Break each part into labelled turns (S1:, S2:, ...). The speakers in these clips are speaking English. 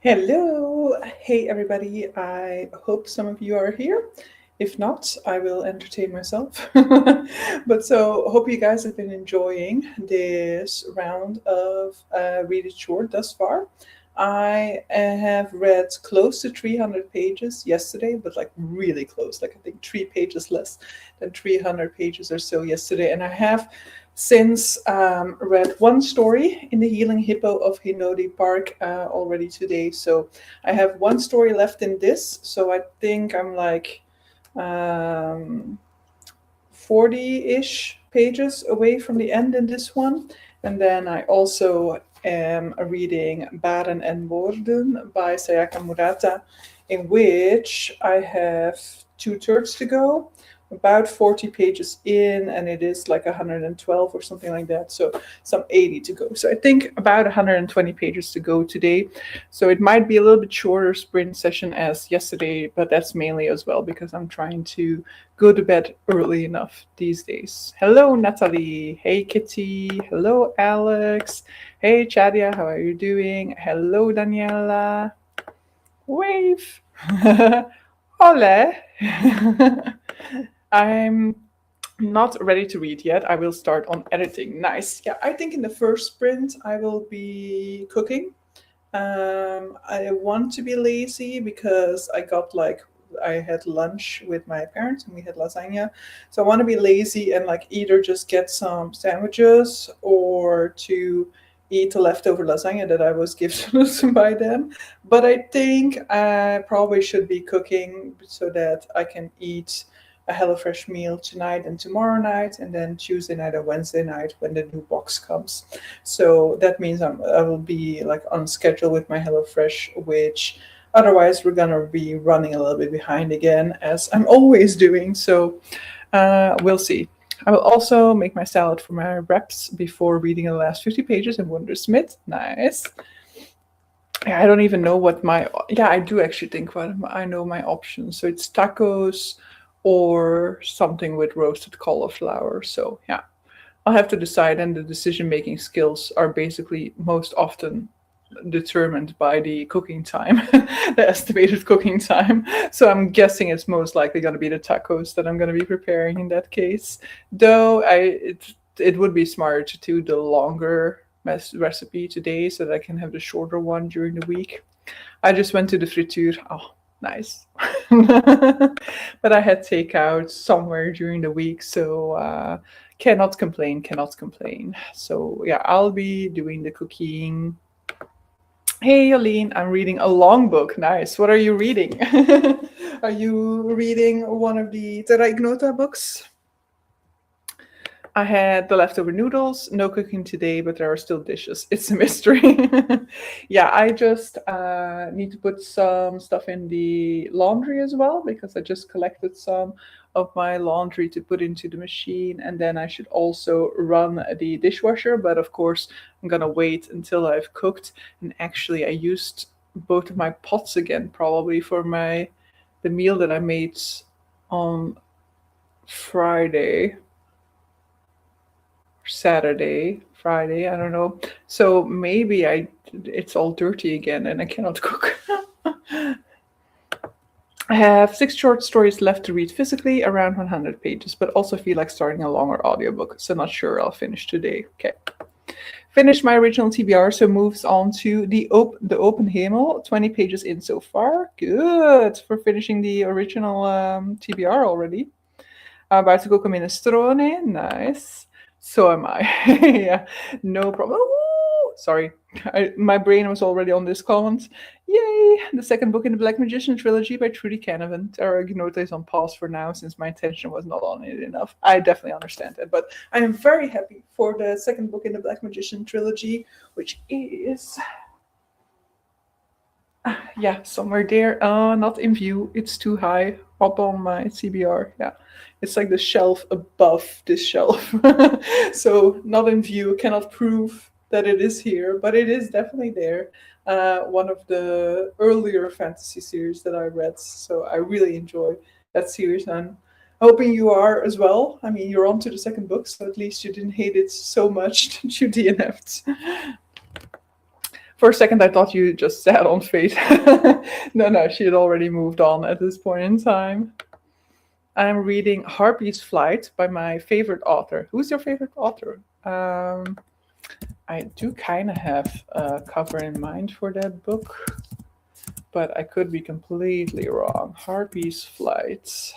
S1: Hello. Hey, everybody. I hope some of you are here. If not, I will entertain myself. Hope you guys have been enjoying this round of Read It Short thus far. I have read close to 300 pages yesterday, but like really close, like I think 3 pages less than 300 pages or so yesterday. And I have since read one story in the Healing Hippo of Hinodi Park already today. So I have one story left in this. So I think I'm like 40-ish pages away from the end in this one. And then I also am reading Baren en Woorden by Sayaka Murata, in which I have 2/3 to go, about 40 pages in, and it is like 112 or something like that. So some 80 to go. So I think about 120 pages to go today. So it might be a little bit shorter sprint session as yesterday, but that's mainly as well because I'm trying to go to bed early enough these days. Hello, Natalie. Hey, Kitty. Hello, Alex. Hey, Chadia. How are you doing? Hello, Daniela. Wave. Ole. I'm not ready to read yet. I will start on editing. Nice. Yeah, I think in the first sprint I will be cooking. I want to be lazy because I had lunch with my parents and we had lasagna. So I want to be lazy and like either just get some sandwiches or to eat the leftover lasagna that I was given by them. But I think I probably should be cooking so that I can eat a HelloFresh meal tonight and tomorrow night, and then Tuesday night or Wednesday night when the new box comes. So that means I will be like on schedule with my HelloFresh, which otherwise we're gonna be running a little bit behind again, as I'm always doing. So we'll see. I will also make my salad for my reps before reading the last 50 pages in Wondersmith. Nice. I don't even know what my I do actually think what I know my options. So it's tacos or something with roasted cauliflower. So yeah, I'll have to decide, and the decision making skills are basically most often determined by the cooking time, the estimated cooking time. So I'm guessing it's most likely going to be the tacos that I'm going to be preparing in that case. Though it would be smart to do the longer recipe today so that I can have the shorter one during the week. I just went to the friture. Oh, nice. But I had takeout somewhere during the week, so cannot complain, cannot complain. So yeah, I'll be doing the cooking. Hey, Yolene, I'm reading a long book. Nice. What are you reading? Are you reading one of the Terra Ignota books? I had the leftover noodles. No cooking today, but there are still dishes. It's a mystery. Yeah, I just need to put some stuff in the laundry as well because I just collected some of my laundry to put into the machine. And then I should also run the dishwasher. But of course, I'm going to wait until I've cooked. And actually, I used both of my pots again, probably for the meal that I made on Friday. Saturday, Friday, I don't know. So maybe it's all dirty again and I cannot cook. I have 6 short stories left to read physically, around 100 pages, but also feel like starting a longer audiobook, so not sure I'll finish today. Okay. Finished my original TBR, so moves on to the Open Hemel, 20 pages in so far. Good for finishing the original TBR already. I'm about to cook a minestrone. Nice. So am I. Yeah, no problem. Ooh, sorry, my brain was already on this comment. Yay! The second book in the Black Magician trilogy by Trudy Canavan. Terra Ignota is on pause for now since my attention was not on it enough. I definitely understand that, but I am very happy for the second book in the Black Magician trilogy, which is yeah, somewhere there. Not in view. It's too high up on my CBR. Yeah, it's like the shelf above this shelf. So not in view. Cannot prove that it is here, but it is definitely there. One of the earlier fantasy series that I read. So I really enjoy that series, and hoping you are as well. I mean, you're on to the second book, so at least you didn't hate it so much that you DNF'd. For a second, I thought you just sat on Fate. No, no, she had already moved on at this point in time. I'm reading Harpy's Flight by my favorite author. Who's your favorite author? I do kind of have a cover in mind for that book, but I could be completely wrong. Harpy's Flight.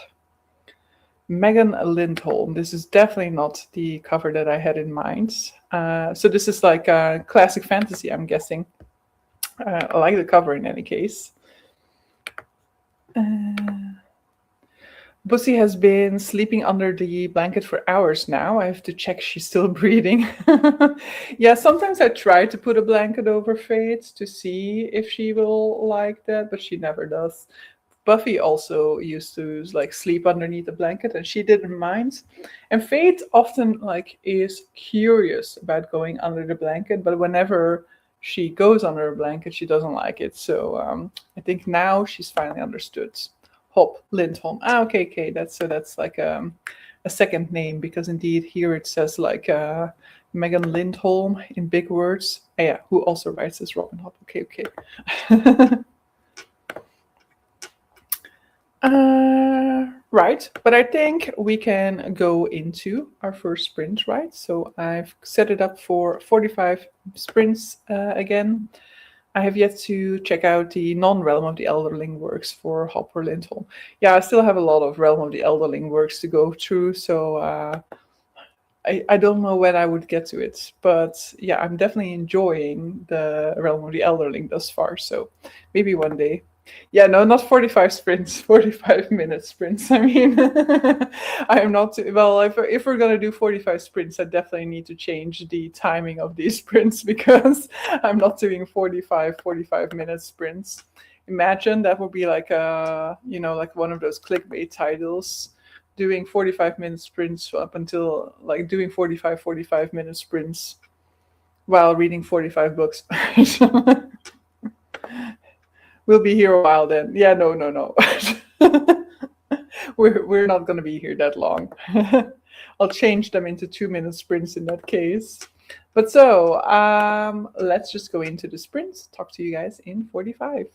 S1: Megan Lindholm. This is definitely not the cover that I had in mind. So this is like a classic fantasy, I'm guessing. I like the cover in any case. Bussy has been sleeping under the blanket for hours now. I have to check she's still breathing. Yeah, sometimes I try to put a blanket over Fate to see if she will like that, but she never does. Buffy also used to like sleep underneath the blanket and she didn't mind. And Fate often like is curious about going under the blanket, but whenever she goes under a blanket, she doesn't like it. So I think now she's finally understood. Hop Lindholm. Ah, okay, okay. That's like a second name because indeed here it says like Megan Lindholm in big words. Ah, yeah, who also writes as Robin Hobb. Okay, okay. Right, but I think we can go into our first sprint, right? So I've set it up for 45 sprints again. I have yet to check out the non-Realm of the Elderling works for Hopper Lindholm. Yeah, I still have a lot of Realm of the Elderling works to go through, so I don't know when I would get to it. But yeah, I'm definitely enjoying the Realm of the Elderling thus far, so maybe one day. Yeah, no, not 45 sprints, 45-minute sprints. I mean, I am not, well, if we're going to do 45 sprints, I definitely need to change the timing of these sprints because I'm not doing 45-minute sprints. Imagine that would be like like one of those clickbait titles, doing 45-minute sprints up until like doing 45-minute sprints while reading 45 books. We'll be here a while then. Yeah, no, no, no. We're not going to be here that long. I'll change them into 2-minute sprints in that case. But so let's just go into the sprints. Talk to you guys in 45.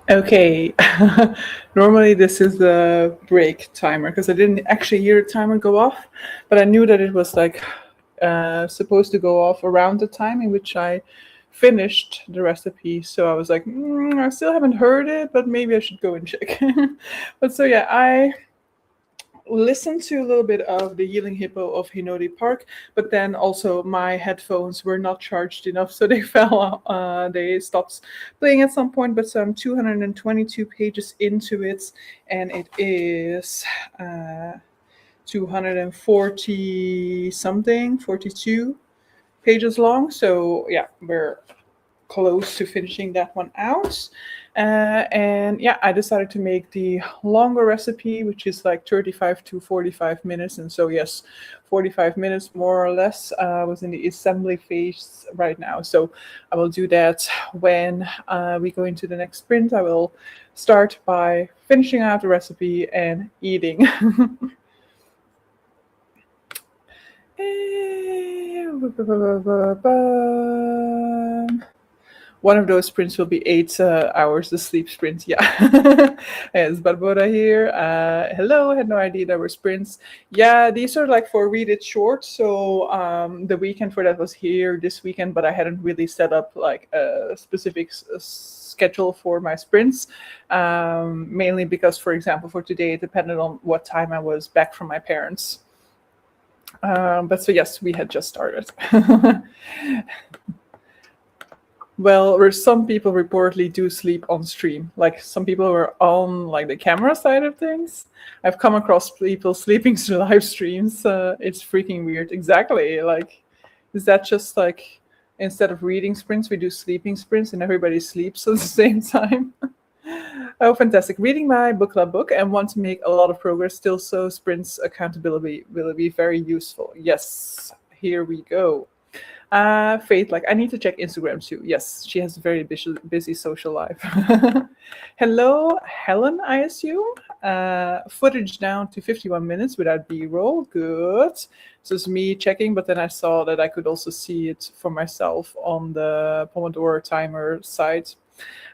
S1: Okay. Normally this is the break timer because I didn't actually hear the timer go off, but I knew that it was like supposed to go off around the time in which I finished the recipe. So I was like, I still haven't heard it, but maybe I should go and check. But so yeah, I listened to a little bit of the Yielding Hippo of Hinodi Park, but then also my headphones were not charged enough, so they fell. They stopped playing at some point. But so I'm 222 pages into it, and it is 240 something, 42 pages long. So yeah, we're close to finishing that one out. And yeah, I decided to make the longer recipe, which is like 35 to 45 minutes. And so, yes, 45 minutes more or less was in the assembly phase right now. So I will do that when we go into the next sprint. I will start by finishing out the recipe and eating. One of those sprints will be 8 hours, the sleep sprint. Yeah. Yes, Barbara here. Hello, had no idea there were sprints. Yeah, these are like for read it short. So the weekend for that was here this weekend, but I hadn't really set up like a specific schedule for my sprints. Mainly because, for example, for today, it depended on what time I was back from my parents. But so yes, we had just started. Well, where some people reportedly do sleep on stream. Like some people who are on like the camera side of things. I've come across people sleeping through live streams. It's freaking weird. Exactly. Like, is that just like instead of reading sprints, we do sleeping sprints and everybody sleeps at the same time? Oh, fantastic. Reading my book club book and want to make a lot of progress still, so sprints accountability will be very useful. Yes, here we go. Faith, like I need to check Instagram too. Yes, she has a very busy social life. Hello, Helen, I assume. Footage down to 51 minutes without B-roll. Good. So it's me checking, but then I saw that I could also see it for myself on the Pomodoro timer site.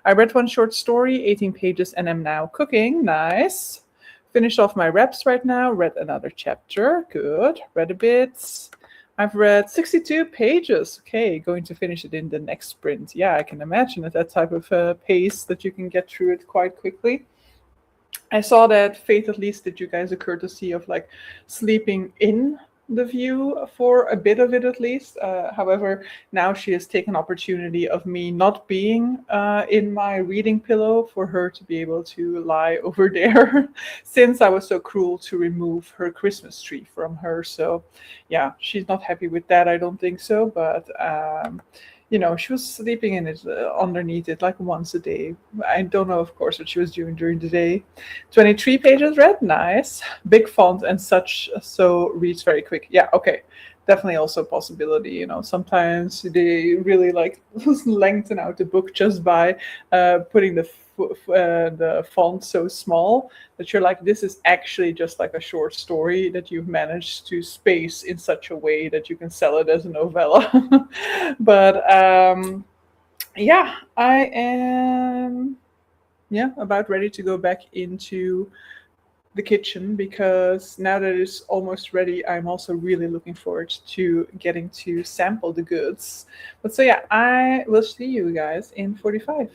S1: I read one short story, 18 pages, and am now cooking. Nice. Finished off my reps right now. Read another chapter. Good. Read a bit. I've read 62 pages. Okay, going to finish it in the next sprint. Yeah, I can imagine at that type of pace that you can get through it quite quickly. I saw that Faith at least did you guys a courtesy of like sleeping in the view for a bit of it at least. However, now she has taken opportunity of me not being in my reading pillow for her to be able to lie over there since I was so cruel to remove her Christmas tree from her. So yeah, she's not happy with that. I don't think so, but she was sleeping in it underneath it like once a day. I don't know, of course, what she was doing during the day. 23 pages read, nice. Big font and such, so reads very quick. Yeah, okay. Definitely also a possibility, sometimes they really like lengthen out the book just by putting the font so small that you're like, this is actually just like a short story that you've managed to space in such a way that you can sell it as a novella. But yeah, I am about ready to go back into the kitchen because now that it's almost ready, I'm also really looking forward to getting to sample the goods. But so yeah, I will see you guys in 45.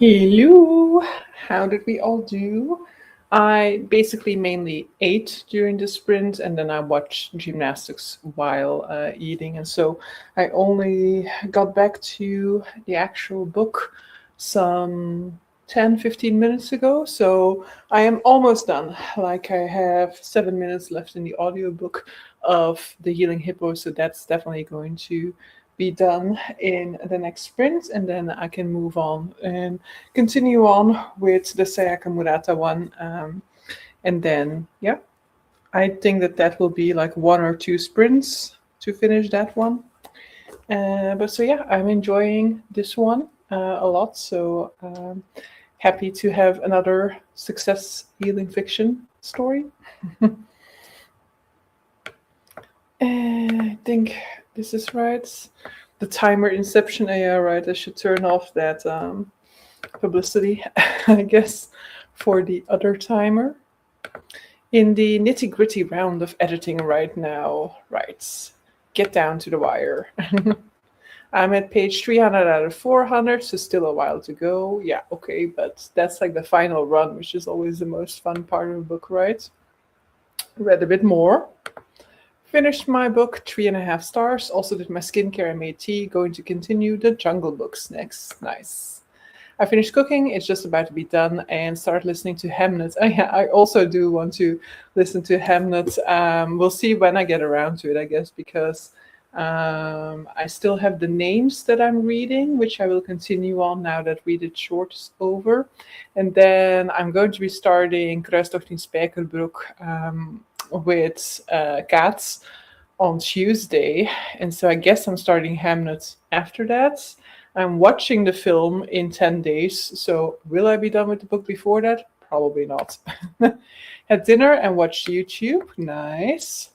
S1: Hello, how did we all do? I basically mainly ate during the sprint and then I watched gymnastics while eating. And so I only got back to the actual book some 10-15 minutes ago. So I am almost done. Like I have 7 minutes left in the audiobook of The Healing Hippo. So that's definitely going to be done in the next sprint, and then I can move on and continue on with the Sayaka Murata one. And then, yeah, I think that that will be like 1 or 2 sprints to finish that one. But so, yeah, I'm enjoying this one a lot. So happy to have another success healing fiction story. I think this is right. The timer inception. Yeah, right. I should turn off that publicity, I guess, for the other timer. In the nitty gritty round of editing right now, right, get down to the wire. I'm at page 300 out of 400, so still a while to go. Yeah, okay, but that's like the final run, which is always the most fun part of a book, right? Read a bit more. Finished my book, 3.5 stars. Also did my skincare and made tea. Going to continue the Jungle Books next. Nice. I finished cooking. It's just about to be done, and start listening to Hamnet. Oh, yeah, I also do want to listen to Hamnet. We'll see when I get around to it, I guess, because I still have the names that I'm reading, which I will continue on now that Read It Short is over. And then I'm going to be starting Kruistocht in Spijkerbroek with Cats on Tuesday. And so I guess I'm starting Hamnet after that. I'm watching the film in 10 days. So will I be done with the book before that? Probably not. Had dinner and watched YouTube. Nice.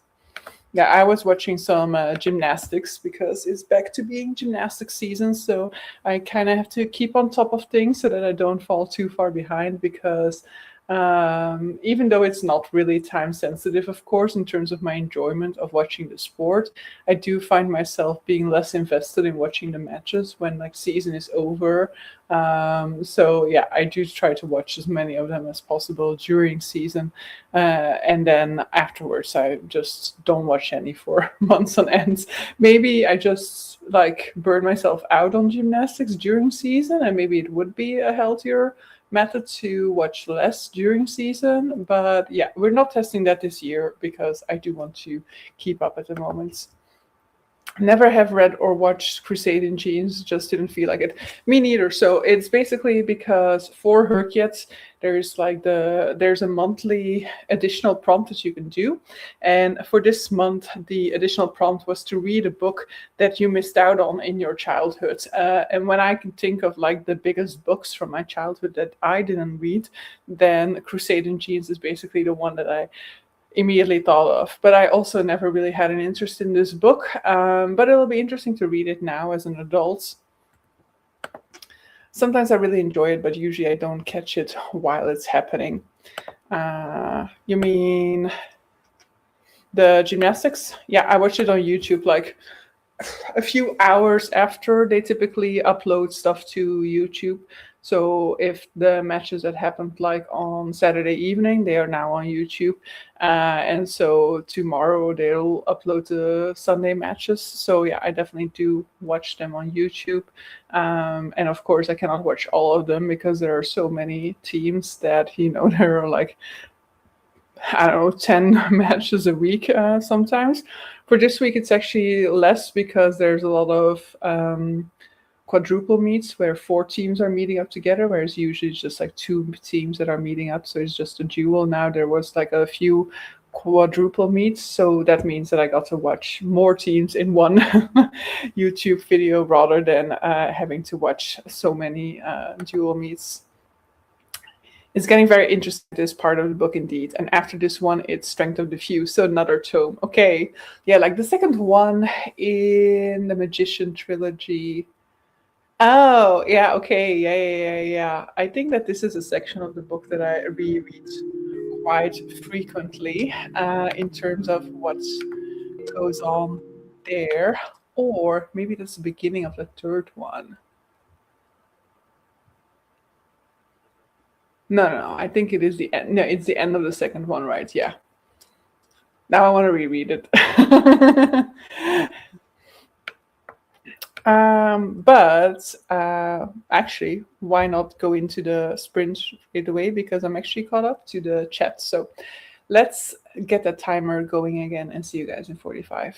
S1: Yeah, I was watching some gymnastics because it's back to being gymnastics season. So I kind of have to keep on top of things so that I don't fall too far behind, because even though it's not really time sensitive, of course, in terms of my enjoyment of watching the sport, I do find myself being less invested in watching the matches when like season is over. So yeah, I do try to watch as many of them as possible during season, and then afterwards I just don't watch any for months on end. Maybe I just like burn myself out on gymnastics during season, and maybe it would be a healthier method to watch less during season. But yeah, we're not testing that this year because I do want to keep up at the moment. Never have read or watched Crusade in Jeans, just didn't feel like it. Me neither. So it's basically because for Herkiet, there's a monthly additional prompt that you can do. And for this month, the additional prompt was to read a book that you missed out on in your childhood. And when I can think of like the biggest books from my childhood that I didn't read, then Crusade in Jeans is basically the one that I immediately thought of. But I also never really had an interest in this book. But it'll be interesting to read it now as an adult. Sometimes I really enjoy it, but usually I don't catch it while it's happening. You mean the gymnastics? Yeah, I watched it on YouTube like a few hours after they typically upload stuff to YouTube. So if the matches that happened like on Saturday evening, they are now on YouTube. And so tomorrow they'll upload the Sunday matches. So yeah, I definitely do watch them on YouTube. And of course, I cannot watch all of them because there are so many teams that, you know, there are like, I don't know, 10 matches a week sometimes. For this week, it's actually less because there's a lot of quadruple meets where 4 teams are meeting up together, whereas usually it's just like 2 teams that are meeting up. So it's just a duel. Now there was like a few quadruple meets. So that means that I got to watch more teams in one YouTube video rather than having to watch so many dual meets. It's getting very interesting, this part of the book indeed. And after this one, it's Strength of the Few, so another tome. Okay. Yeah, like the second one in the Magician trilogy. Oh, yeah, okay. Yeah. I think that this is a section of the book that I reread quite frequently in terms of what goes on there. Or maybe that's the beginning of the third one. No, no, no. I think it is the end. No, it's the end of the second one, right? Yeah. Now I want to reread it. But actually, why not go into the sprint right away? Because I'm actually caught up to the chat. So let's get the timer going again and see you guys in 45.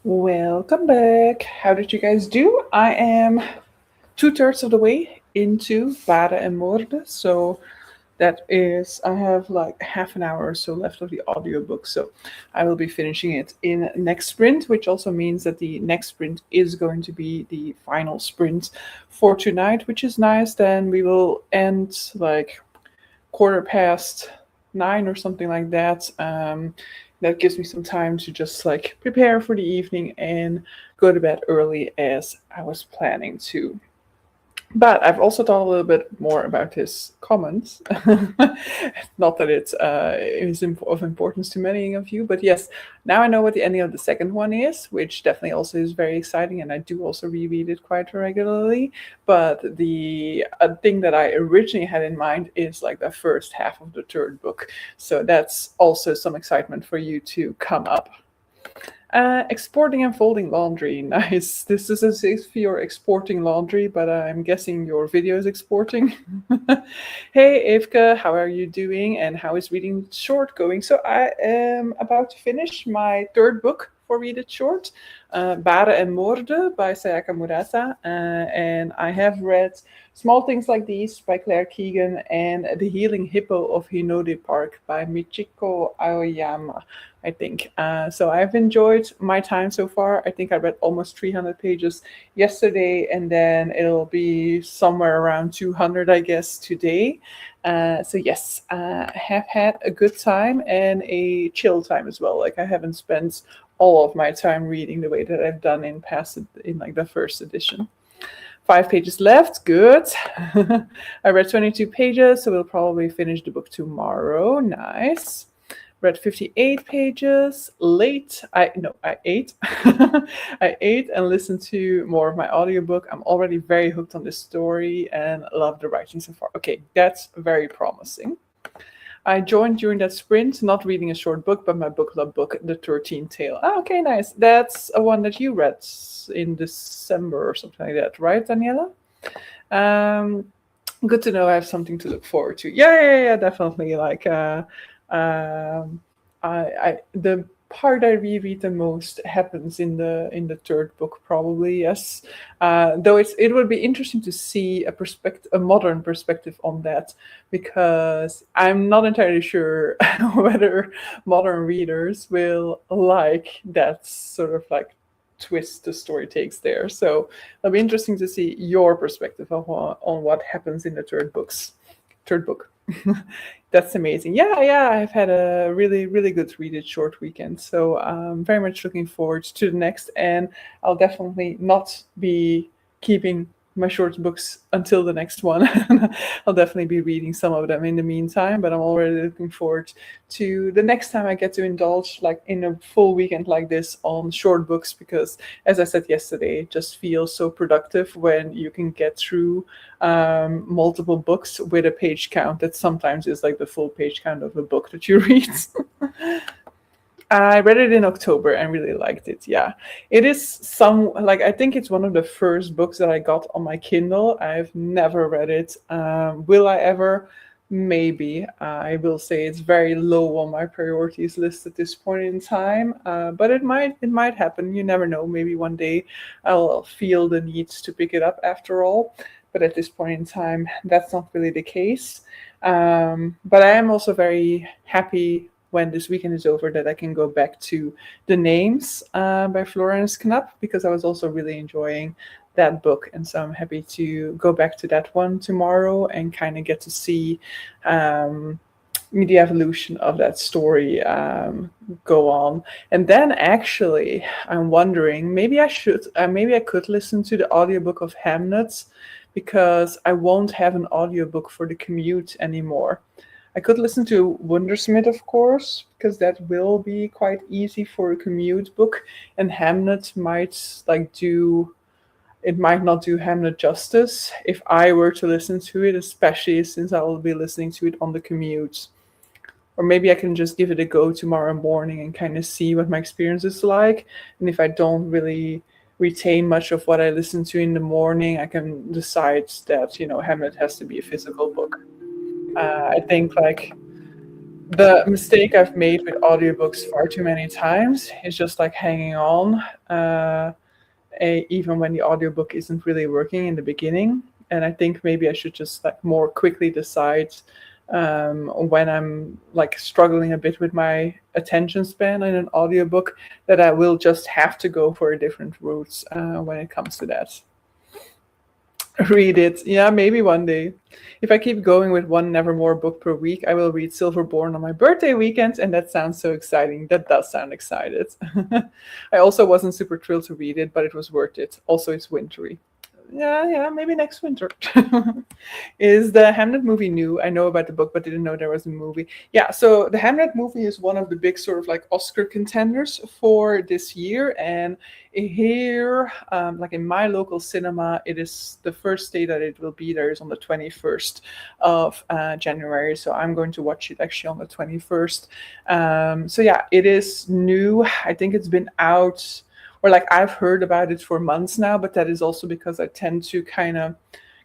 S1: Welcome back. How did you guys do? I am 2/3 of the way into Vare en Morde, so that is, I have like half an hour or so left of the audiobook, so I will be finishing it in next sprint, which also means that the next sprint is going to be the final sprint for tonight, which is nice. Then we will end like 9:15 or something like that. That gives me some time to just like prepare for the evening and go to bed early as I was planning to. But I've also thought a little bit more about his comments. Not that it is of importance to many of you, but yes, now I know what the ending of the second one is, which definitely also is very exciting, and I do also reread it quite regularly. But the thing that I originally had in mind is like the first half of the third book. So that's also some excitement for you to come up. Exporting and folding laundry. Nice. This is as if you're exporting laundry, but I'm guessing your video is exporting. Hey, Evke, how are you doing? And how is Reading Short going? So I am about to finish my third book for Read It Short, Vare en Morde by Sayaka Murata. And I have read Small Things Like These by Claire Keegan and The Healing Hippo of Hinode Park by Michiko Aoyama, I think. So I've enjoyed my time so far. I think I read almost 300 pages yesterday, and then it'll be somewhere around 200, I guess, today. So yes, I have had a good time and a chill time as well. Like I haven't spent all of my time reading the way that I've done in like the first edition. 5 pages left. Good. I read 22 pages, so we'll probably finish the book tomorrow. Nice. Read 58 pages. Late. I ate. I ate and listened to more of my audiobook. I'm already very hooked on this story and love the writing so far. Okay, that's very promising. I joined during that sprint, not reading a short book, but my book club book, The 13th Tale. Oh, okay, nice. That's a one that you read in December or something like that, right, Daniela? Good to know I have something to look forward to. Yeah, definitely. Like, the part I reread the most happens in the third book, probably. Yes, though it would be interesting to see a modern perspective on that, because I'm not entirely sure whether modern readers will like that sort of like twist the story takes there. So it'll be interesting to see your perspective on what happens in the third book. That's amazing. Yeah, I've had a really, really good Read It Short weekend. So I'm very much looking forward to the next. And I'll definitely not be keeping my short books until the next one. I'll definitely be reading some of them in the meantime, but I'm already looking forward to the next time I get to indulge like in a full weekend like this on short books, because as I said yesterday, it just feels so productive when you can get through multiple books with a page count that sometimes is like the full page count of a book that you read. I read it in October and really liked it. Yeah, it is I think it's one of the first books that I got on my Kindle. I've never read it. Will I ever? Maybe. I will say it's very low on my priorities list at this point in time. But it might happen. You never know. Maybe one day I'll feel the need to pick it up after all. But at this point in time, that's not really the case. But I am also very happy when this weekend is over that I can go back to The Names by Florence Knapp, because I was also really enjoying that book. And so I'm happy to go back to that one tomorrow and kind of get to see the evolution of that story go on. And then actually, I'm wondering, maybe I could listen to the audiobook of Hamnet, because I won't have an audiobook for the commute anymore. I could listen to Wundersmith, of course, because that will be quite easy for a commute book, and Hamnet might not do Hamnet justice if I were to listen to it, especially since I will be listening to it on the commute. Or maybe I can just give it a go tomorrow morning and kind of see what my experience is like. And if I don't really retain much of what I listen to in the morning, I can decide that, Hamlet has to be a physical book. I think like The mistake I've made with audiobooks far too many times is just like hanging on, uh, even when the audiobook isn't really working in the beginning. And I think maybe I should just like more quickly decide when I'm like struggling a bit with my attention span in an audiobook, that I will just have to go for a different route when it comes to that. Read it. Yeah, maybe one day. If I keep going with one Nevermore book per week, I will read Silverborn on my birthday weekend, and that sounds so exciting. That does sound excited. I also wasn't super thrilled to read it, but it was worth it. Also, it's wintry. Yeah, maybe next winter. Is the Hamlet movie new? I know about the book, but didn't know there was a movie. Yeah, so the Hamlet movie is one of the big sort of like Oscar contenders for this year. And here, like in my local cinema, it is the first day that it will be there is on the 21st of January. So I'm going to watch it actually on the 21st. So yeah, it is new. I think it's been out, or like I've heard about it for months now, but that is also because I tend to kind of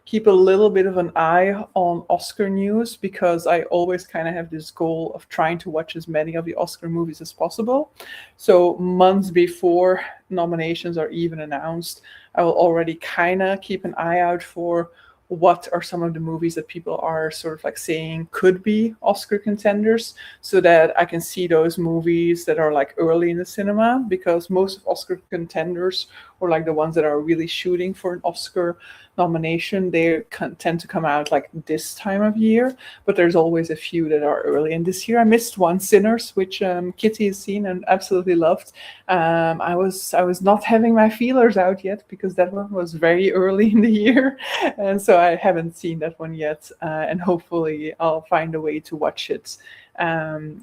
S1: keep a little bit of an eye on Oscar news, because I always kind of have this goal of trying to watch as many of the Oscar movies as possible. So months before nominations are even announced, I will already kind of keep an eye out for what are some of the movies that people are sort of like saying could be Oscar contenders, so that I can see those movies that are like early in the cinema, because most of Oscar contenders, or like the ones that are really shooting for an Oscar nomination, they tend to come out like this time of year, but there's always a few that are early. And this year I missed one, Sinners, which Kitty has seen and absolutely loved. I was not having my feelers out yet, because that one was very early in the year, and so I haven't seen that one yet. And hopefully I'll find a way to watch it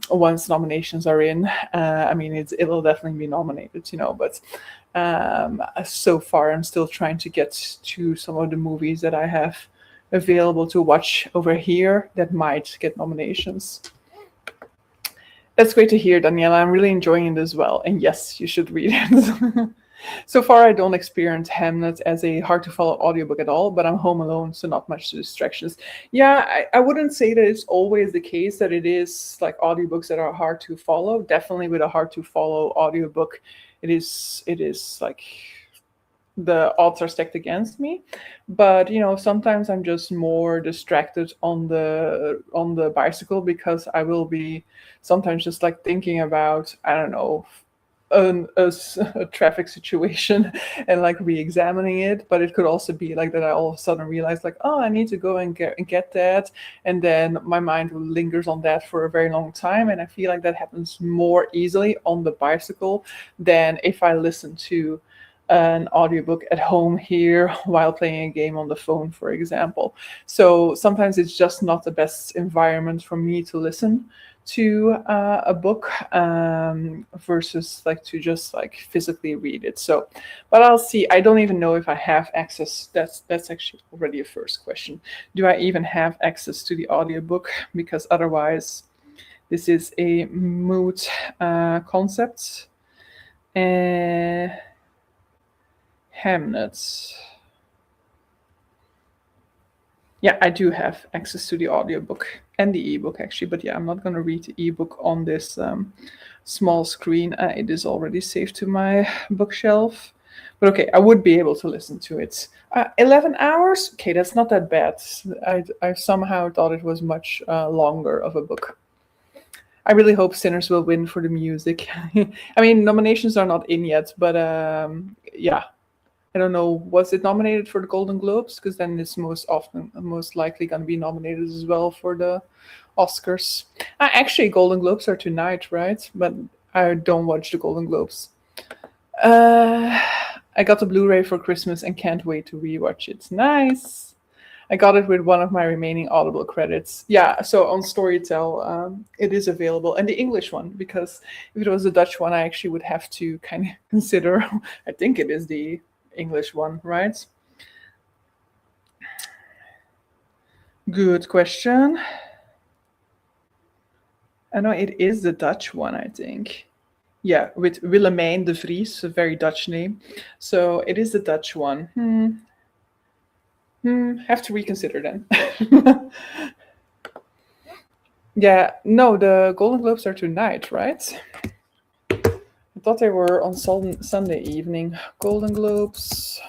S1: once nominations are in. I mean, it'll definitely be nominated, but so far I'm still trying to get to some of the movies that I have available to watch over here that might get nominations. That's great to hear, Daniela. I'm really enjoying it as well. And yes, you should read it. So far, I don't experience Hamlet as a hard to follow audiobook at all, but I'm home alone, so not much distractions. Yeah, I wouldn't say that it's always the case that it is like audiobooks that are hard to follow. Definitely with a hard to follow audiobook, it is like the odds are stacked against me. But sometimes I'm just more distracted on the bicycle, because I will be sometimes just like thinking about, I don't know, a traffic situation, and like re-examining it. But it could also be like that I all of a sudden realize like, oh, I need to go and get that, and then my mind lingers on that for a very long time. And I feel like that happens more easily on the bicycle than if I listen to an audiobook at home here while playing a game on the phone, for example. So sometimes it's just not the best environment for me to listen to a book, versus like to just like physically read it. So, but I'll see. I don't even know if I have access. That's actually already a first question. Do I even have access to the audiobook? Because otherwise, this is a moot concept. Hamnet. Yeah, I do have access to the audiobook and the ebook actually, but yeah, I'm not going to read the ebook on this small screen. It is already saved to my bookshelf. But okay, I would be able to listen to it. 11 hours? Okay, that's not that bad. I somehow thought it was much longer of a book. I really hope Sinners will win for the music. I mean, nominations are not in yet, but yeah, I don't know, was it nominated for the Golden Globes? Because then it's most likely going to be nominated as well for the Oscars. Actually, Golden Globes are tonight, right? But I don't watch the Golden Globes. I got the Blu-ray for Christmas and can't wait to rewatch it. Nice. I got it with one of my remaining Audible credits. Yeah, so on Storytel, it is available, and the English one, because if it was the Dutch one, I actually would have to kind of consider. I think it is the English one, right? Good question. I know it is the Dutch one, I think. Yeah, with Willemijn de Vries, a very Dutch name. So it is the Dutch one. Have to reconsider then. Yeah, no, the Golden Globes are tonight, right? I thought they were on Sunday evening. Golden Globes.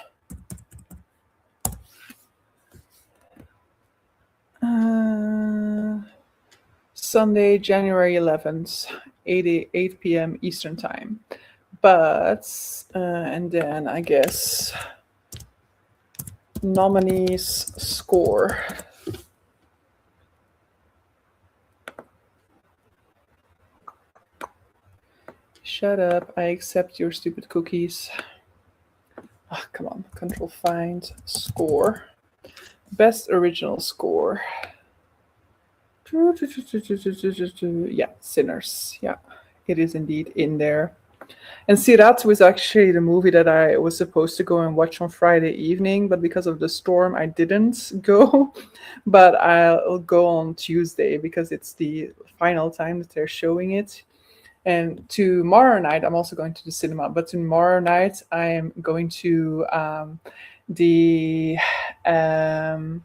S1: Uh, Sunday, January 11th, 8 p.m. Eastern Time. But, and then I guess nominees score. Shut up, I accept your stupid cookies. Ah, come on, control find score. Best original score. Yeah, Sinners. Yeah, it is indeed in there. And Sirat was actually the movie that I was supposed to go and watch on Friday evening, but because of the storm, I didn't go. But I'll go on Tuesday because it's the final time that they're showing it. And tomorrow night, I'm also going to the cinema. But tomorrow night, I am going to the um,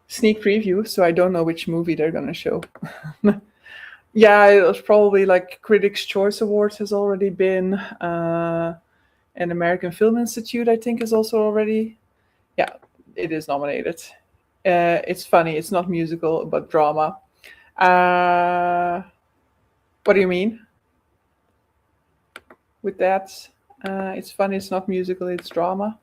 S1: sneak preview. So I don't know which movie they're going to show. Yeah, it was probably like Critics' Choice Awards has already been. And American Film Institute, I think, is also already. Yeah, it is nominated. It's funny. It's not musical, but drama. Uh, what do you mean with that? It's funny. It's not musical. It's drama.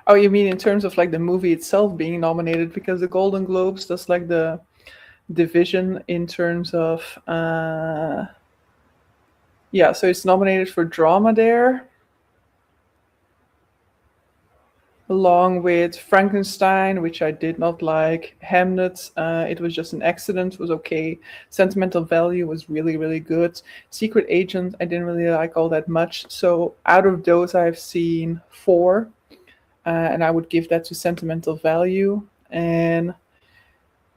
S1: Oh, you mean in terms of like the movie itself being nominated? Because the Golden Globes does like the division in terms of. Yeah, so it's nominated for drama there, along with Frankenstein, which I did not like. Hamnet, it was just an accident, was okay. Sentimental Value was really, really good. Secret Agent, I didn't really like all that much. So out of those, I've seen four, and I would give that to Sentimental Value. And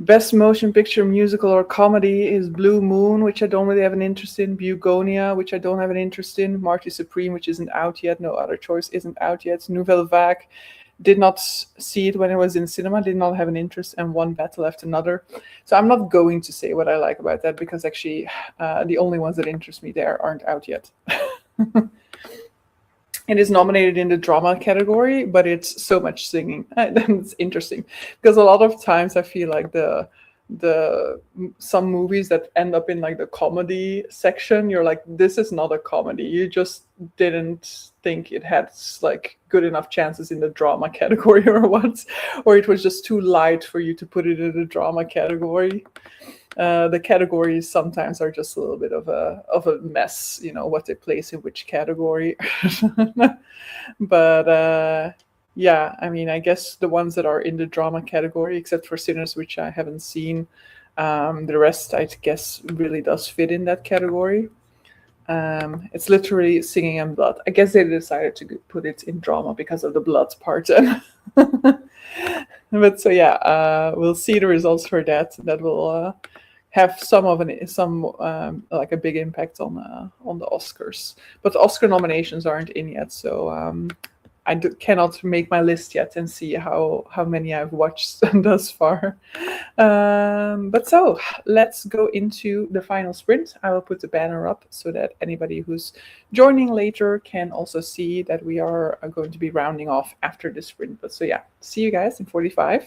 S1: Best Motion Picture Musical or Comedy is Blue Moon, which I don't really have an interest in. Bugonia, which I don't have an interest in. Marty Supreme, which isn't out yet. No Other Choice isn't out yet. Nouvelle Vague, did not see it when it was in cinema, did not have an interest, and one battle after another. So I'm not going to say what I like about that because actually the only ones that interest me there aren't out yet. It is nominated in the drama category, but it's so much singing. It's interesting because a lot of times I feel like the some movies that end up in like the comedy section, you're like, this is not a comedy. You just didn't think it had like good enough chances in the drama category or what, or it was just too light for you to put it in the drama category. The categories sometimes are just a little bit of a mess, you know, what they place in which category. But yeah, I mean, I guess the ones that are in the drama category, except for Sinners, which I haven't seen, the rest, I guess, really does fit in that category. It's literally Singing and Blood. I guess they decided to put it in drama because of the blood part. But so yeah, we'll see the results for that. That will have some like a big impact on the Oscars. But the Oscar nominations aren't in yet, so cannot make my list yet and see how many I've watched thus far. But so let's go into the final sprint. I will put the banner up so that anybody who's joining later can also see that we are going to be rounding off after the sprint. But so yeah, see you guys in 45.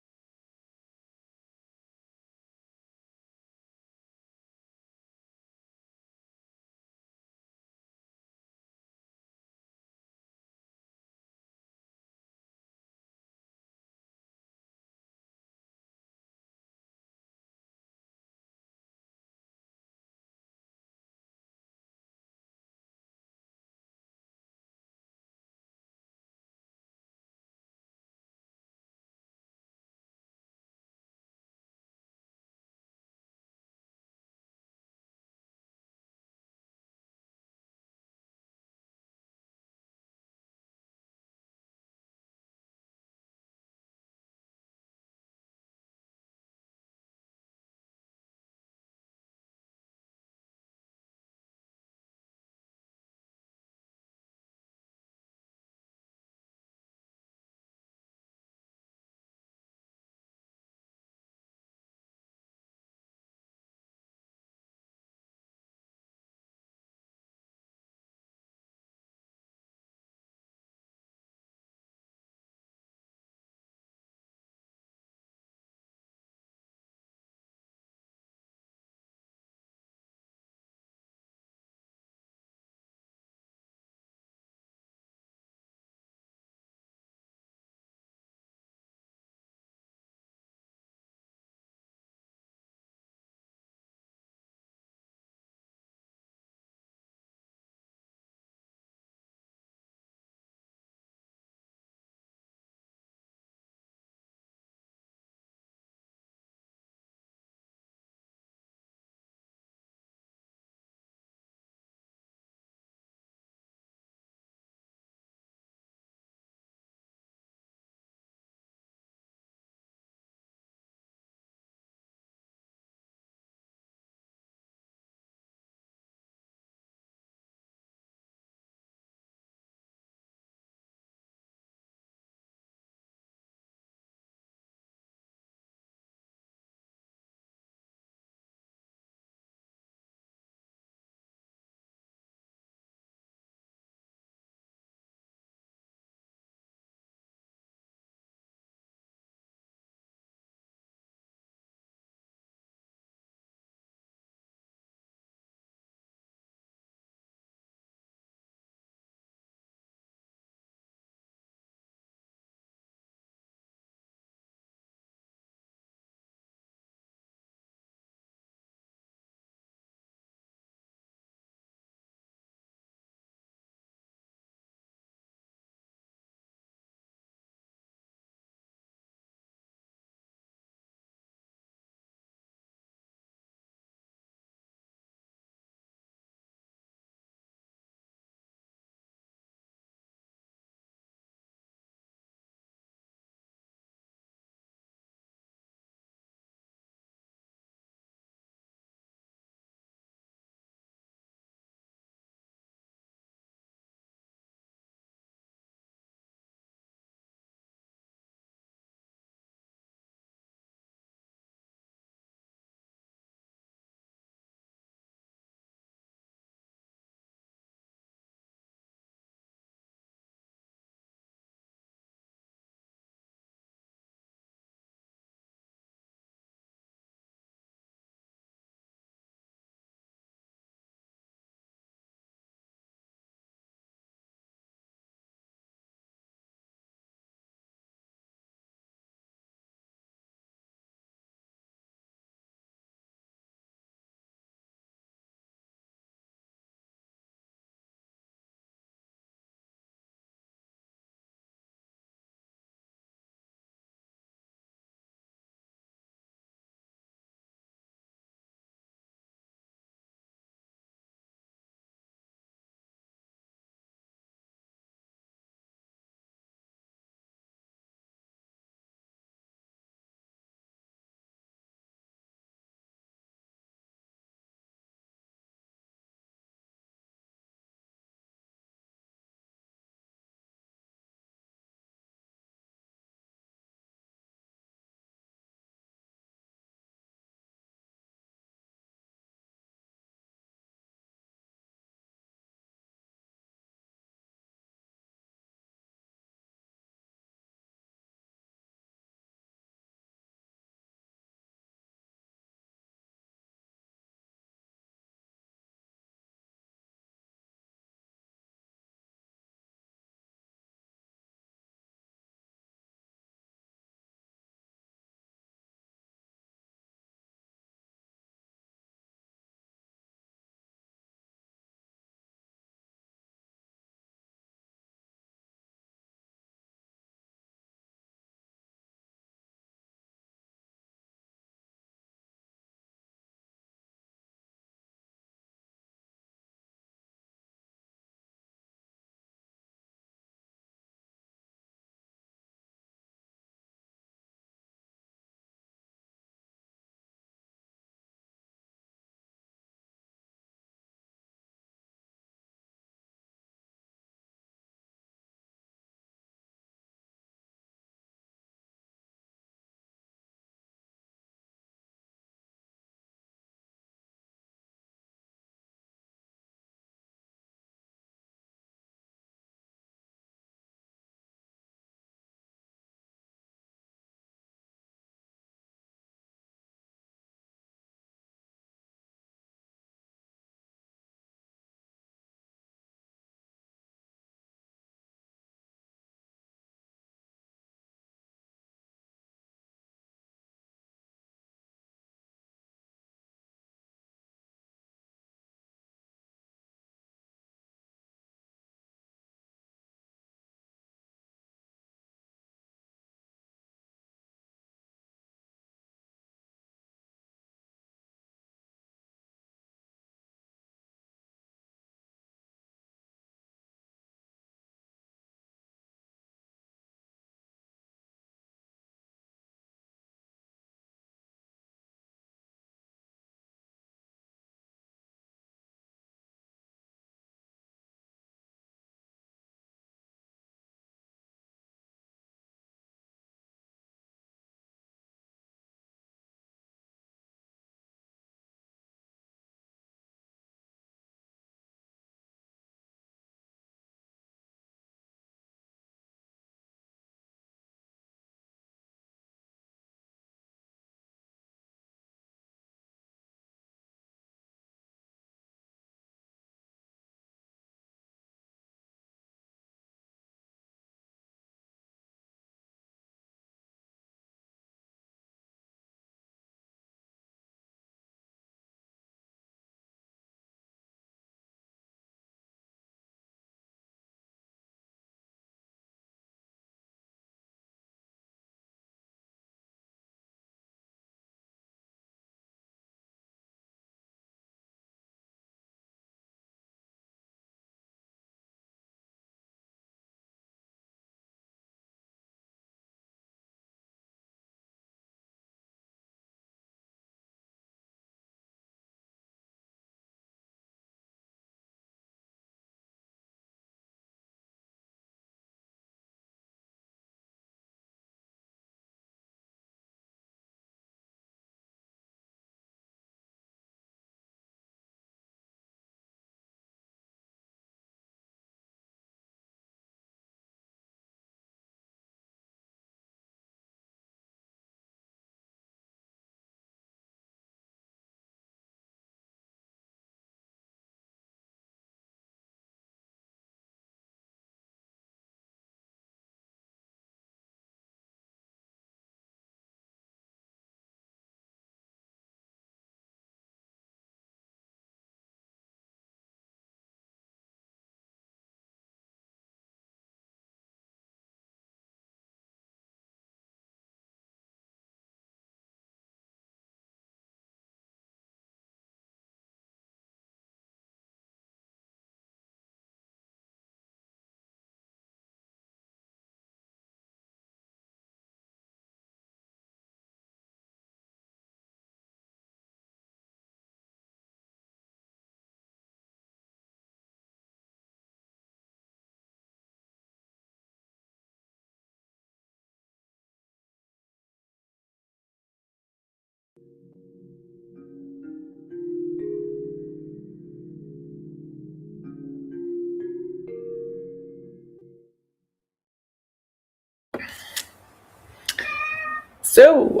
S1: So,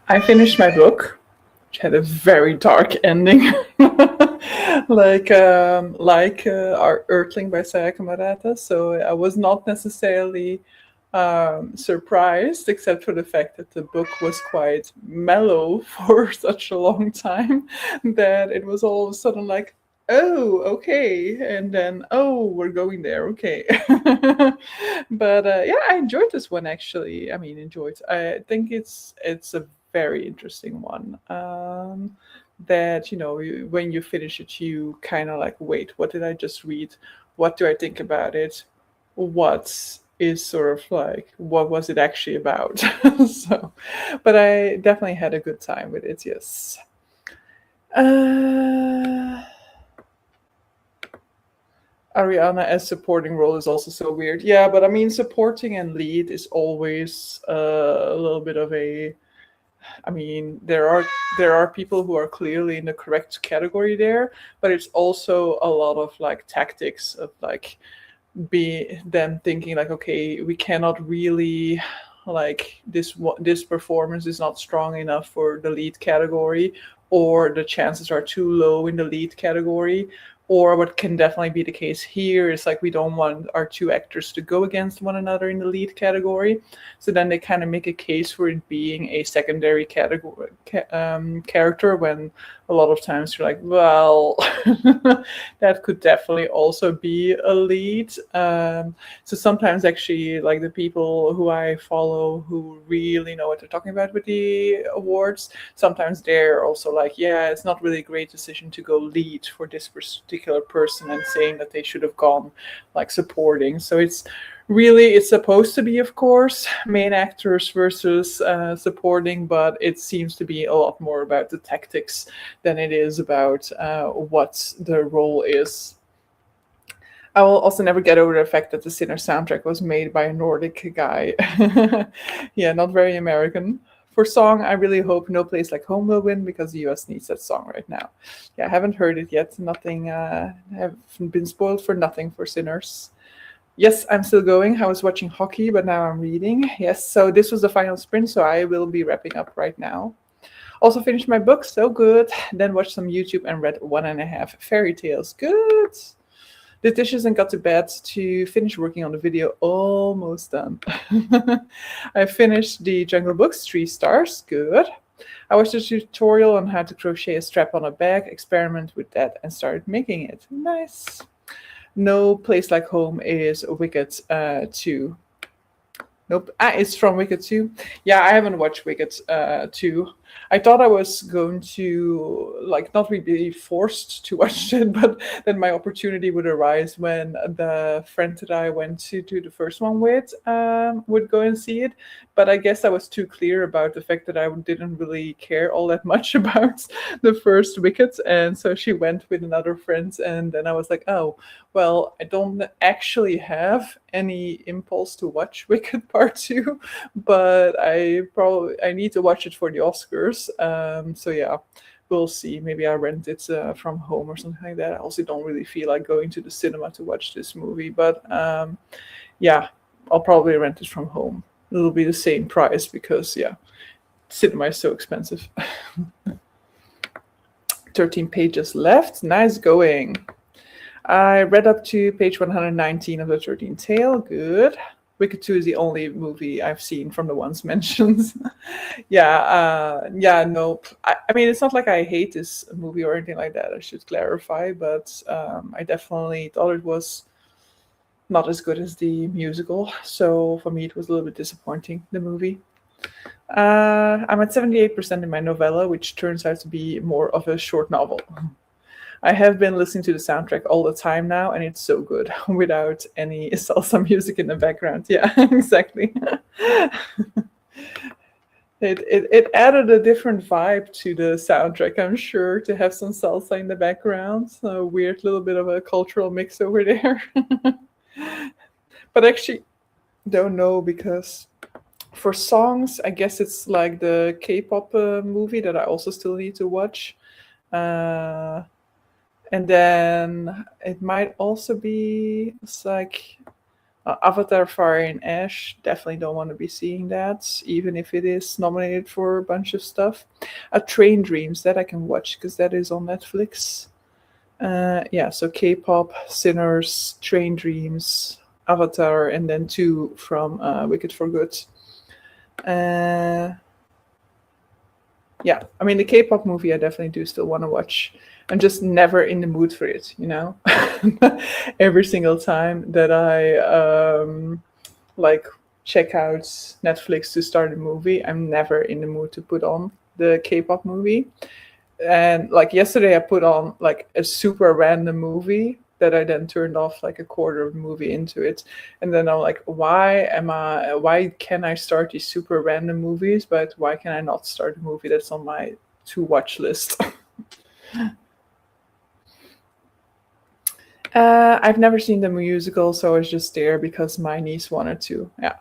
S1: I finished my book, which had a very dark ending, like Our Earthling by Sayaka Murata. So I was not necessarily surprised, except for the fact that the book was quite mellow for such a long time, that it was all of a sudden like, oh, okay, and then oh, we're going there, okay. But yeah, I enjoyed this one actually. I mean, enjoyed. I think it's a very interesting one. That when you finish it, you kind of like, wait, what did I just read? What do I think about it? What is sort of like, what was it actually about? So, but I definitely had a good time with it. Yes. Uh, Ariana as supporting role is also so weird. Yeah, but I mean, supporting and lead is always a little bit of a. I mean, there are people who are clearly in the correct category there, but it's also a lot of like tactics of like be them thinking like, okay, we cannot really like this performance is not strong enough for the lead category, or the chances are too low in the lead category. Or what can definitely be the case here is like, we don't want our two actors to go against one another in the lead category. So then they kind of make a case for it being a secondary category character, when a lot of times you're like, well, that could definitely also be a lead. So sometimes actually, like the people who I follow who really know what they're talking about with the awards, sometimes they're also like, yeah, it's not really a great decision to go lead for this particular person, and saying that they should have gone like supporting. So it's supposed to be, of course, main actors versus supporting, but it seems to be a lot more about the tactics than it is about what the role is. I will also never get over the fact that the Sinner soundtrack was made by a Nordic guy. Yeah, not very American. For song, I really hope No Place Like Home will win, because the US needs that song right now. Yeah, I haven't heard it yet. Nothing, have been spoiled for nothing for Sinners. Yes, I'm still going. I was watching hockey, but now I'm reading. Yes, so this was the final sprint, so I will be wrapping up right now. Also finished my book, so good. Then watched some YouTube and read 1.5 fairy tales. Good. Did dishes and got to bed to finish working on the video. Almost done. I finished the Jungle Books, 3 stars. Good. I watched a tutorial on how to crochet a strap on a bag, experiment with that, and started making it. Nice. No Place Like Home is Wicked 2. Nope. It's from Wicked 2. Yeah, I haven't watched Wicked 2. I thought I was going to like not be forced to watch it, but then my opportunity would arise when the friend that I went to the first one with would go and see it. But I guess I was too clear about the fact that I didn't really care all that much about the first Wicked, and so she went with another friend, and then I was like, oh, well, I don't actually have any impulse to watch Wicked Part 2, but I need to watch it for the Oscars. So yeah, we'll see. Maybe I rent it from home or something like that. I also don't really feel like going to the cinema to watch this movie, but yeah, I'll probably rent it from home. It'll be the same price because yeah, cinema is so expensive. 13 pages left. Nice going. I read up to page 119 of the 13th Tale. Good. Wicked 2 is the only movie I've seen from the ones mentioned. Yeah, nope. I mean, it's not like I hate this movie or anything like that, I should clarify, but I definitely thought it was not as good as the musical. So for me, it was a little bit disappointing, the movie. I'm at 78% in my novella, which turns out to be more of a short novel. I have been listening to the soundtrack all the time now, and it's so good without any salsa music in the background. Yeah, exactly. It added a different vibe to the soundtrack, I'm sure, to have some salsa in the background. So a weird little bit of a cultural mix over there. But actually, don't know, because for songs, I guess it's like the K-pop movie that I also still need to watch. Uh, and then it might also be, it's like Avatar: Fire and Ash, definitely don't want to be seeing that, even if it is nominated for a bunch of stuff. A Train Dreams, that I can watch because that is on Netflix. Yeah, so K-pop, Sinners, Train Dreams, Avatar, and then two from Wicked for Good. Uh, yeah, I mean the K-pop movie I definitely do still want to watch. I'm just never in the mood for it, you know. Every single time that I like check out Netflix to start a movie, I'm never in the mood to put on the K-pop movie. And like yesterday I put on like a super random movie that I then turned off like a quarter of the movie into it. And then I'm like, why can I start these super random movies, but why can I not start a movie that's on my to watch list? I've never seen the musical, so I was just there because my niece wanted to. Yeah.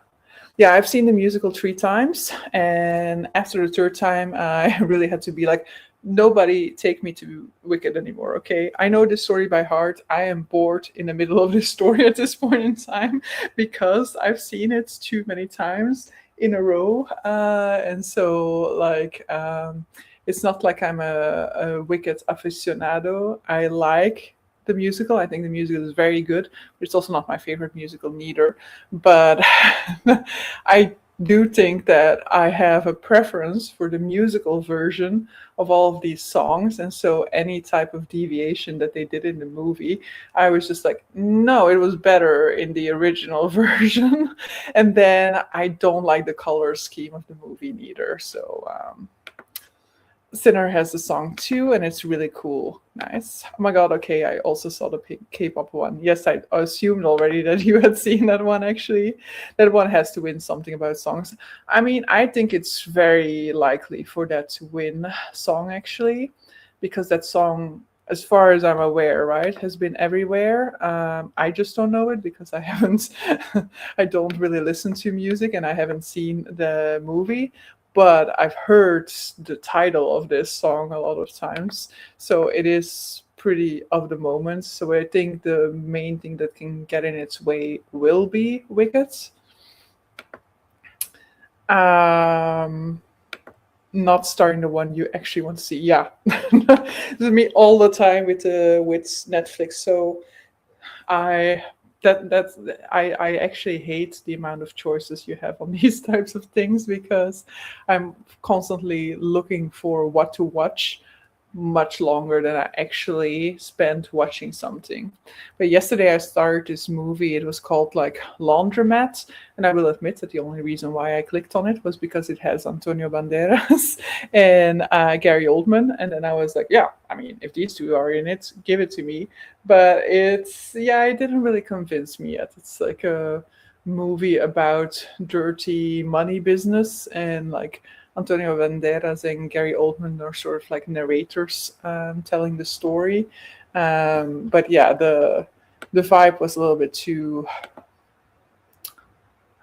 S1: Yeah, I've seen the musical 3 times, and after the third time, I really had to be like, nobody take me to Wicked anymore, okay? I know this story by heart. I am bored in the middle of this story at this point in time because I've seen it too many times in a row. And so, like, it's not like I'm a Wicked aficionado. I like the musical. I think the musical is very good, but it's also not my favorite musical neither. But I do think that I have a preference for the musical version of all of these songs. And so any type of deviation that they did in the movie, I was just like, no, it was better in the original version. And then I don't like the color scheme of the movie neither. So Sinner has the song too, and it's really cool. Nice. Oh my god, okay, I also saw the K-pop one. Yes, I assumed already that you had seen that one, actually. That one has to win something about songs. I mean, I think it's very likely for that to win song, actually, because that song, as far as I'm aware, right, has been everywhere. I just don't know it because I haven't, I don't really listen to music and I haven't seen the movie, but I've heard the title of this song a lot of times. So it is pretty of the moment. So I think the main thing that can get in its way will be Wicked. Um, Not starting the one you actually want to see. Yeah, this is me all the time with Netflix. So I that's I actually hate the amount of choices you have on these types of things because I'm constantly looking for what to watch much longer than I actually spent watching something. But yesterday I started this movie. It was called like Laundromat, and I will admit that the only reason why I clicked on it was because it has Antonio Banderas and Gary Oldman, and then I was like, yeah, I mean, if these two are in it, give it to me. But it's yeah, it didn't really convince me yet. It's like a movie about dirty money business and like Antonio Banderas and Gary Oldman are sort of like narrators telling the story. But yeah, the vibe was a little bit too,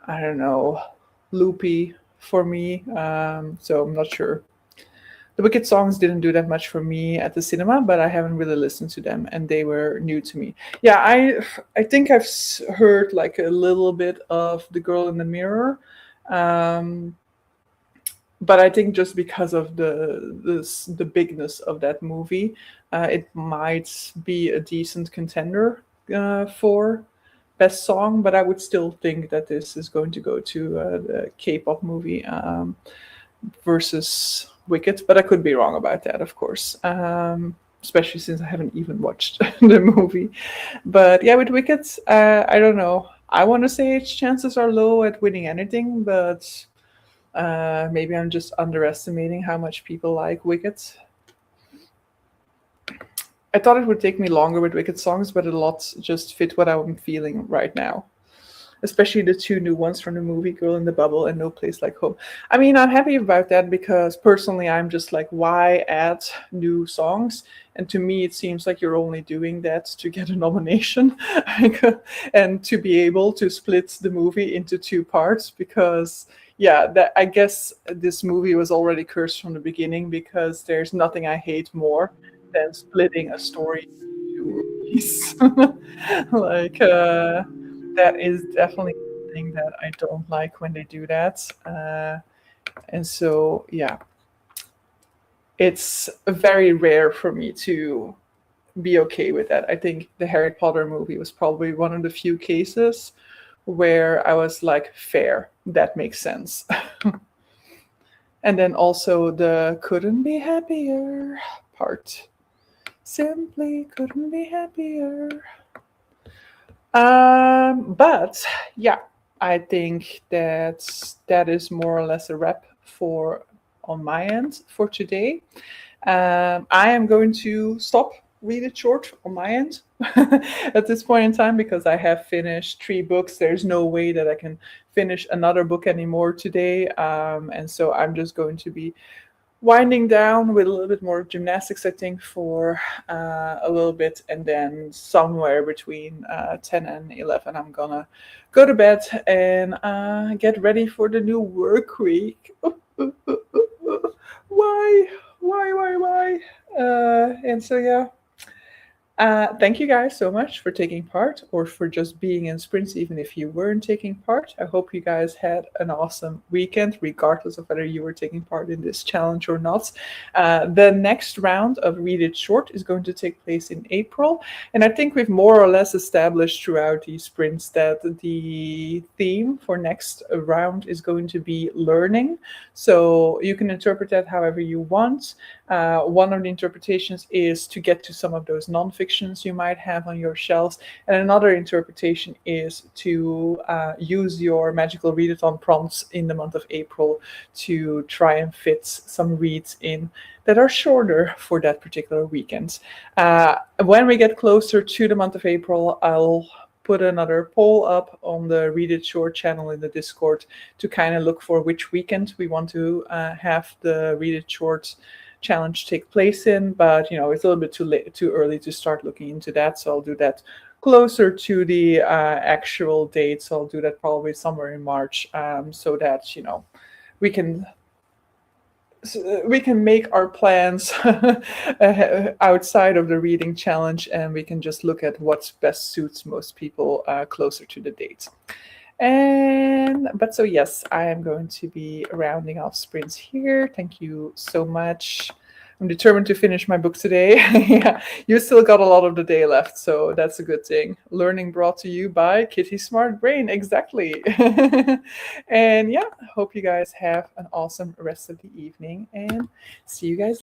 S1: I don't know, loopy for me. So I'm not sure. The Wicked songs didn't do that much for me at the cinema, but I haven't really listened to them, and they were new to me. Yeah, I think I've heard like a little bit of The Girl in the Mirror. Um, but I think just because of the bigness of that movie, it might be a decent contender for best song. But I would still think that this is going to go to the K-pop movie versus Wicked. But I could be wrong about that, of course. Especially since I haven't even watched the movie. But yeah, with Wicked, I don't know. I want to say its chances are low at winning anything, but maybe I'm just underestimating how much people like Wicked. I thought it would take me longer with Wicked songs, but a lot just fit what I'm feeling right now. Especially the two new ones from the movie Girl in the Bubble and No Place Like Home. I mean, I'm happy about that because personally, I'm just like, why add new songs? And to me, it seems like you're only doing that to get a nomination and to be able to split the movie into two parts because yeah, that I guess this movie was already cursed from the beginning because there's nothing I hate more than splitting a story into two movies. like that is definitely something that I don't like when they do that. And so, yeah, it's very rare for me to be okay with that. I think the Harry Potter movie was probably one of the few cases where I was like, fair, that makes sense. And then also the couldn't be happier part. Simply couldn't be happier. But yeah, I think that is more or less a wrap for on my end for today. I am going to stop read it short on my end at this point in time because I have finished 3 books. There's no way that I can finish another book anymore today, and so I'm just going to be winding down with a little bit more gymnastics, I think, for a little bit, and then somewhere between 10 and 11, I'm gonna go to bed and get ready for the new work week. Why? And so, yeah. Thank you guys so much for taking part or for just being in sprints, even if you weren't taking part. I hope you guys had an awesome weekend, regardless of whether you were taking part in this challenge or not. The next round of Read It Short is going to take place in April. And I think we've more or less established throughout these sprints that the theme for next round is going to be learning. So you can interpret that however you want. One of the interpretations is to get to some of those nonfictions you might have on your shelves, and another interpretation is to use your magical readathon prompts in the month of April to try and fit some reads in that are shorter for that particular weekend. When we get closer to the month of April, I'll put another poll up on the Read It Short channel in the Discord to kind of look for which weekend we want to have the Read It Short challenge take place in, but it's a little bit too early to start looking into that, so I'll do that closer to the actual date. So I'll do that probably somewhere in March, so that we can make our plans outside of the reading challenge, and we can just look at what best suits most people closer to the date. But so yes, I am going to be rounding off sprints here. Thank you so much. I'm determined to finish my book today. Yeah, you still got a lot of the day left, so that's a good thing. Learning brought to you by Kitty Smart Brain, exactly. And yeah, hope you guys have an awesome rest of the evening, and see you guys